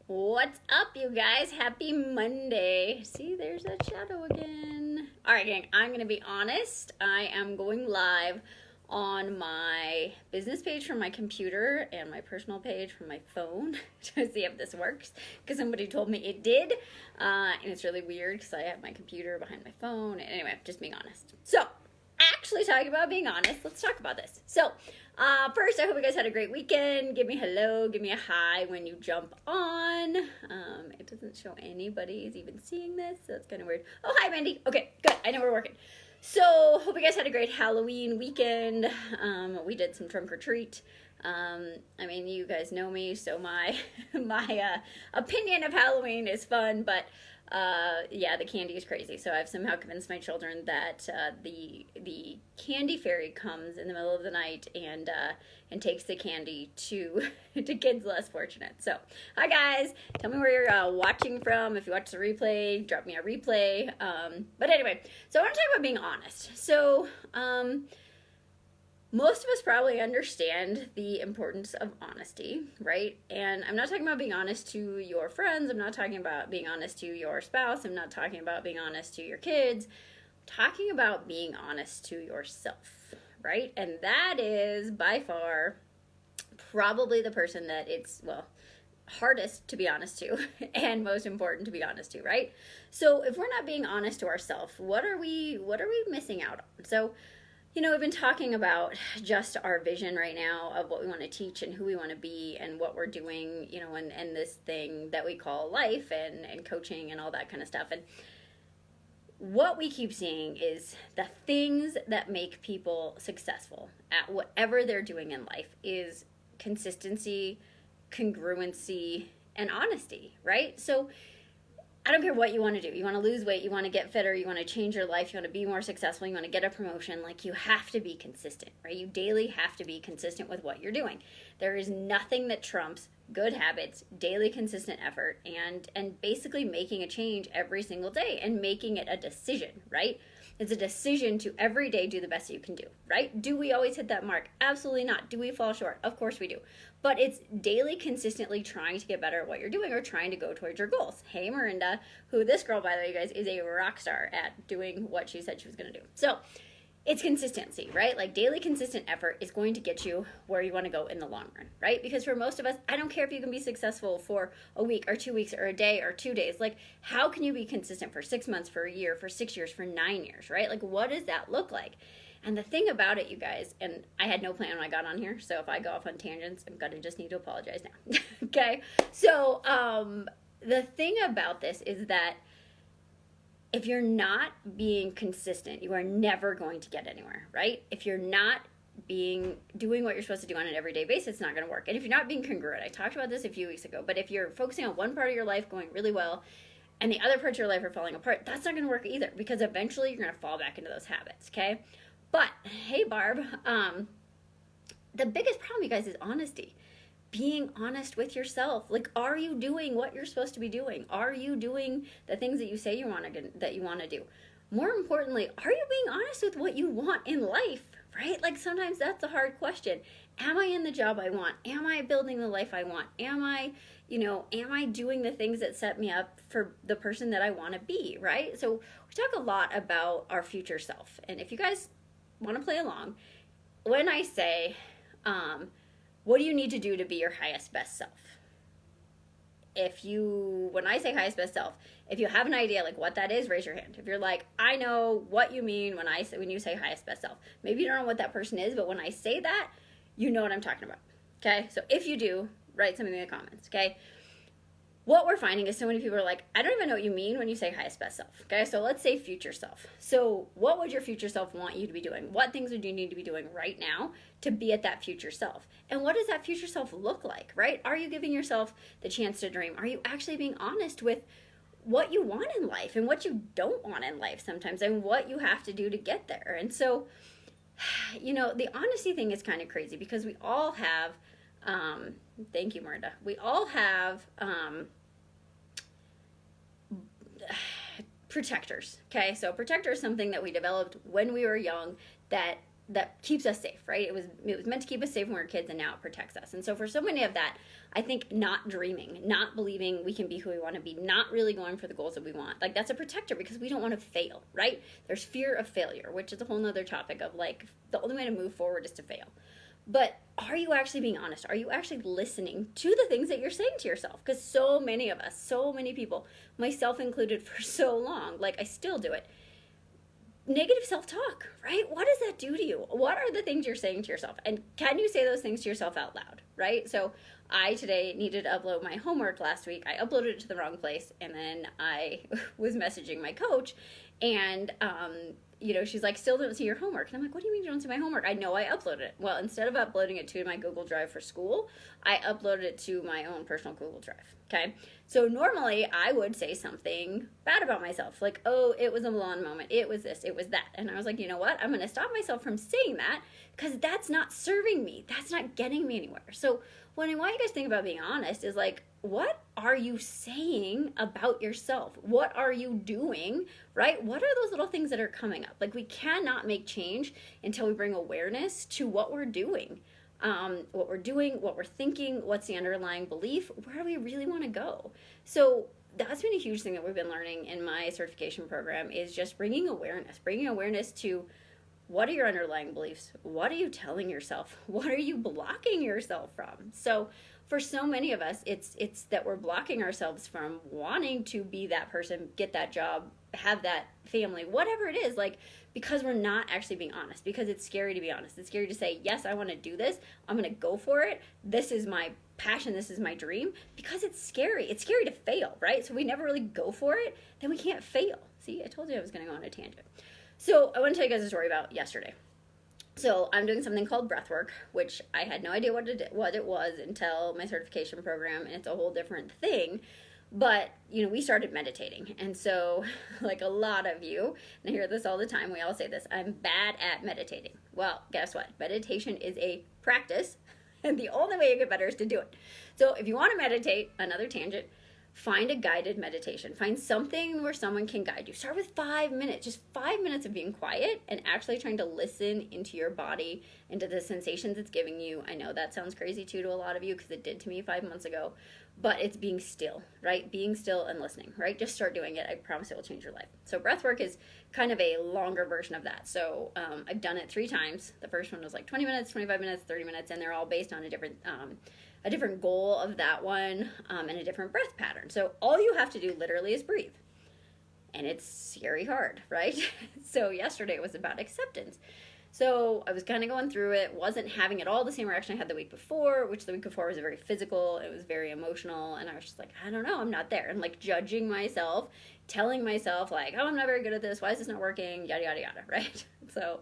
What's up, you guys? Happy Monday. See, there's that shadow again. All right, gang, I'm going to be honest. I am going live on my business page from my computer and my personal page from my phone to see if this works, because somebody told me it did. And it's really weird because I have my computer behind my phone. Anyway, just being honest. So, actually talking about being honest, let's talk about this. So, first, I hope you guys had a great weekend. Give me a hello, give me a hi when you jump on. It doesn't show anybody's even seeing this, so it's kind of weird. Oh, hi, Mandy. Okay, good. I know we're working. So, hope you guys had a great Halloween weekend. We did some trunk or treat. I mean, you guys know me, so my opinion of Halloween is fun, but yeah, the candy is crazy. So I've somehow convinced my children that the candy fairy comes in the middle of the night and takes the candy to to kids less fortunate. So hi guys, tell me where you're watching from. If you watch the replay, drop me a replay. But anyway, so I want to talk about being honest. So most of us probably understand the importance of honesty, right? And I'm not talking about being honest to your friends. I'm not talking about being honest to your spouse. I'm not talking about being honest to your kids. I'm talking about being honest to yourself, right? And that is by far probably the person that it's, well, hardest to be honest to and most important to be honest to, right? So if we're not being honest to ourselves, what are we missing out on? So you know, we've been talking about just our vision right now of what we want to teach and who we want to be and what we're doing, you know, and this thing that we call life and coaching and all that kind of stuff. And what we keep seeing is the things that make people successful at whatever they're doing in life is consistency, congruency, and honesty, right? So I don't care what you want to do. You want to lose weight, you want to get fitter, you want to change your life, you want to be more successful, you want to get a promotion. Like, you have to be consistent, right? You daily have to be consistent with what you're doing. There is nothing that trumps good habits, daily consistent effort, and basically making a change every single day and making it a decision, right? It's a decision to every day do the best that you can do, right? Do we always hit that mark? Absolutely not. Do we fall short? Of course we do. But it's daily, consistently trying to get better at what you're doing or trying to go towards your goals. Hey, Miranda, who this girl, by the way, you guys, is a rock star at doing what she said she was going to do. So it's consistency, right? Like, daily consistent effort is going to get you where you want to go in the long run, right? Because for most of us, I don't care if you can be successful for a week or 2 weeks or a day or 2 days. Like, how can you be consistent for 6 months, for a year, for 6 years, for 9 years, right? Like, what does that look like? And the thing about it, you guys, and I had no plan when I got on here, so if I go off on tangents, I'm gonna just need to apologize now. Okay? So the thing about this is that if you're not being consistent, you are never going to get anywhere, right? If you're not doing what you're supposed to do on an everyday basis, it's not going to work. And if you're not being congruent, I talked about this a few weeks ago, but if you're focusing on one part of your life going really well and the other parts of your life are falling apart, that's not going to work either, because eventually you're going to fall back into those habits, okay? But hey, Barb, the biggest problem, you guys, is honesty. Being honest with yourself. Like, are you doing what you're supposed to be doing? Are you doing the things that you say you want to do? More importantly, are you being honest with what you want in life, right? Like, sometimes that's a hard question. Am I in the job I want? Am I building the life I want? Am I doing the things that set me up for the person that I want to be, right? So we talk a lot about our future self. And if you guys want to play along, when I say, what do you need to do to be your highest best self? When I say highest best self, if you have an idea like what that is, raise your hand. If you're like, I know what you mean when you say highest best self. Maybe you don't know what that person is, but when I say that, you know what I'm talking about. Okay? So if you do, write something in the comments, okay? What we're finding is so many people are like, I don't even know what you mean when you say highest best self. Okay, so let's say future self. So what would your future self want you to be doing? What things would you need to be doing right now to be at that future self? And what does that future self look like, right? Are you giving yourself the chance to dream? Are you actually being honest with what you want in life and what you don't want in life sometimes, and what you have to do to get there? And so, you know, the honesty thing is kind of crazy, because we all have, thank you, Miranda. We all have protectors, okay? So protector is something that we developed when we were young that that keeps us safe, right? It was meant to keep us safe when we were kids, and now it protects us. And so for so many of that, I think not dreaming, not believing we can be who we want to be, not really going for the goals that we want, like that's a protector because we don't want to fail, right? There's fear of failure, which is a whole nother topic of like the only way to move forward is to fail. But are you actually being honest? Are you actually listening to the things that you're saying to yourself? Because so many of us, so many people, myself included for so long, like I still do it, negative self-talk, right? What does that do to you? What are the things you're saying to yourself? And can you say those things to yourself out loud, right? So I today needed to upload my homework last week. I uploaded it to the wrong place, and then I was messaging my coach, and she's like, still don't see your homework. And I'm like, what do you mean you don't see my homework? I know I uploaded it. Well, instead of uploading it to my Google Drive for school, I uploaded it to my own personal Google Drive, okay? So normally I would say something bad about myself, like, oh, it was a blonde moment, it was this, it was that. And I was like, you know what? I'm going to stop myself from saying that because that's not serving me. That's not getting me anywhere. So what I want you guys to think about being honest is like, what are you saying about yourself? What are you doing, right? What are those little things that are coming up? Like we cannot make change until we bring awareness to what we're doing. What we're thinking, what's the underlying belief, where do we really want to go? So that's been a huge thing that we've been learning in my certification program is just bringing awareness to what are your underlying beliefs? What are you telling yourself? What are you blocking yourself from? So for so many of us, it's that we're blocking ourselves from wanting to be that person, get that job, have that family, whatever it is, like because we're not actually being honest, because it's scary to be honest. It's scary to say, yes, I want to do this. I'm going to go for it. This is my passion. This is my dream, because it's scary. It's scary to fail, right? So we never really go for it. Then we can't fail. See, I told you I was going to go on a tangent. So I want to tell you guys a story about yesterday. So I'm doing something called breathwork, which I had no idea what it was until my certification program, and it's a whole different thing. But, we started meditating. And so, like a lot of you, and I hear this all the time, we all say this, I'm bad at meditating. Well, guess what? Meditation is a practice, and the only way you get better is to do it. So if you want to meditate, another tangent, find a guided meditation. Find something where someone can guide you. Start with 5 minutes, just 5 minutes of being quiet and actually trying to listen into your body, into the sensations it's giving you. I know that sounds crazy too to a lot of you because it did to me 5 months ago, but it's being still, right? Being still and listening, right? Just start doing it. I promise it will change your life. So breath work is kind of a longer version of that. So I've done it 3 times. The first one was like 20 minutes, 25 minutes, 30 minutes, and they're all based on a different goal of that one, and a different breath pattern. So all you have to do literally is breathe. And it's scary hard, right? So yesterday was about acceptance. So I was kind of going through it, wasn't having it all the same reaction I had the week before, which the week before was very physical, it was very emotional, and I was just like, I don't know, I'm not there. And like judging myself, telling myself like, oh, I'm not very good at this, why is this not working, yada, yada, yada, right? So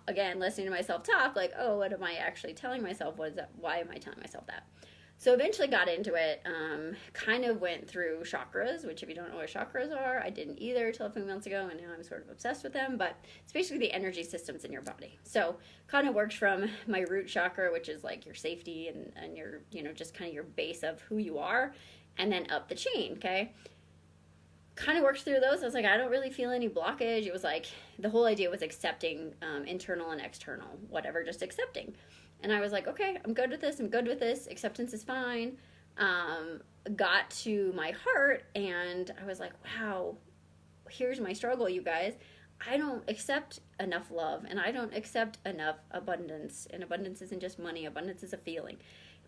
again, listening to myself talk, like, oh, what am I actually telling myself? What is that? Why am I telling myself that? So eventually got into it, kind of went through chakras, which if you don't know what chakras are, I didn't either till a few months ago, and now I'm sort of obsessed with them, but it's basically the energy systems in your body. So kind of worked from my root chakra, which is like your safety and your, just kind of your base of who you are, and then up the chain, okay? Kind of worked through those. I was like, I don't really feel any blockage. It was like, the whole idea was accepting internal and external, whatever, just accepting. And I was like, okay, I'm good with this, acceptance is fine. Got to my heart, and I was like, wow, here's my struggle, you guys. I don't accept enough love, and I don't accept enough abundance. And abundance isn't just money, abundance is a feeling.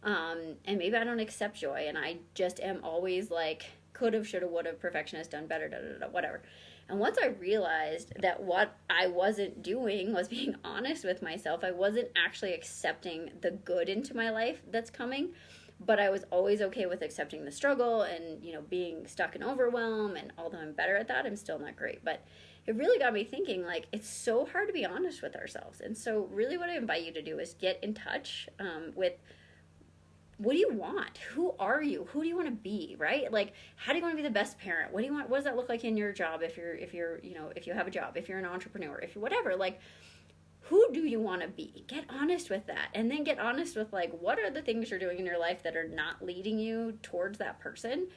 And maybe I don't accept joy, and I just am always like, could've, should've, would've, perfectionist, done better, whatever. And once I realized that what I wasn't doing was being honest with myself, I wasn't actually accepting the good into my life that's coming, but I was always okay with accepting the struggle and, being stuck in overwhelm, and although I'm better at that, I'm still not great. But it really got me thinking, like, it's so hard to be honest with ourselves. And so really what I invite you to do is get in touch with, what do you want? Who are you? Who do you want to be, right? Like, how do you want to be the best parent? What do you want? What does that look like in your job? If you have a job, if you're an entrepreneur, if you're whatever, like, who do you want to be? Get honest with that. And then get honest with, like, what are the things you're doing in your life that are not leading you towards that person?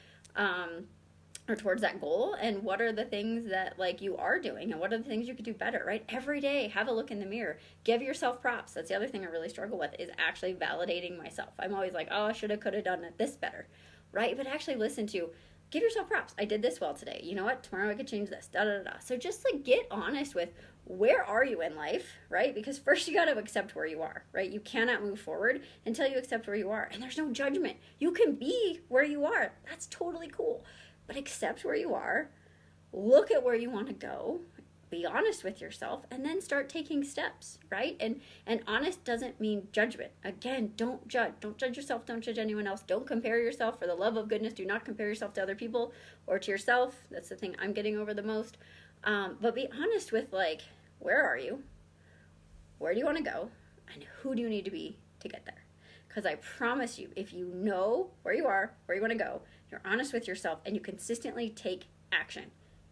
or towards that goal, and what are the things that like you are doing and what are the things you could do better, right? Every day have a look in the mirror, give yourself props. That's the other thing I really struggle with, is actually validating myself. I'm always like, oh, I should have, could have done this better, right? But actually listen to, give yourself props. I did this well today. You know what? Tomorrow I could change this. Da da da. So just like get honest with, where are you in life, right? Because first you got to accept where you are, right? You cannot move forward until you accept where you are. And there's no judgment. You can be where you are. That's totally cool. But accept where you are, look at where you want to go, be honest with yourself, and then start taking steps, right? And honest doesn't mean judgment. Again, don't judge. Don't judge yourself. Don't judge anyone else. Don't compare yourself. For the love of goodness, do not compare yourself to other people or to yourself. That's the thing I'm getting over the most. But be honest with, like, where are you? Where do you want to go? And who do you need to be to get there? Because I promise you, if you know where you are, where you want to go, you're honest with yourself, and you consistently take action,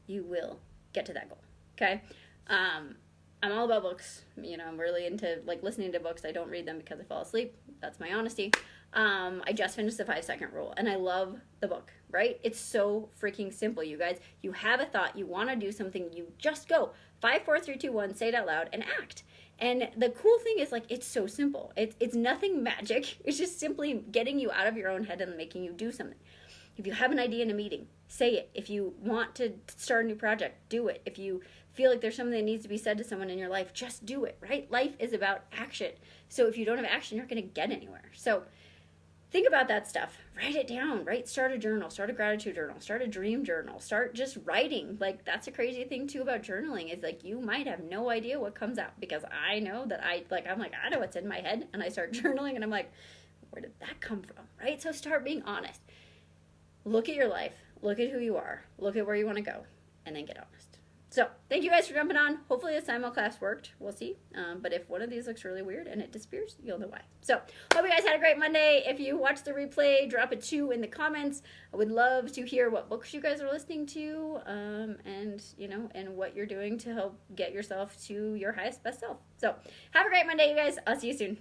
you will get to that goal. Okay? I'm all about books. You know, I'm really into like listening to books. I don't read them because I fall asleep. That's my honesty. I just finished the 5-second rule, and I love the book, right? It's so freaking simple, you guys. You have a thought, you want to do something, you just go 5, 4, 3, 2, 1, say it out loud and act. And the cool thing is, like, it's so simple. It's nothing magic. It's just simply getting you out of your own head and making you do something. If you have an idea in a meeting, say it. If you want to start a new project, do it. If you feel like there's something that needs to be said to someone in your life, just do it, right? Life is about action. So if you don't have action, you're not going to get anywhere. So think about that stuff. Write it down, right? Start a journal, start a gratitude journal, start a dream journal, start just writing. Like, that's a crazy thing too about journaling, is like, you might have no idea what comes out, because I know that I'm like, I know what's in my head, and I start journaling and I'm like, where did that come from, right? So start being honest. Look at your life, look at who you are, look at where you want to go, and then get honest. So thank you guys for jumping on. Hopefully the simulcast worked. We'll see. But if one of these looks really weird and it disappears, you'll know why. So hope you guys had a great Monday. If you watched the replay, drop a 2 in the comments. I would love to hear what books you guys are listening to, and you know, and what you're doing to help get yourself to your highest best self. So have a great Monday, you guys. I'll see you soon.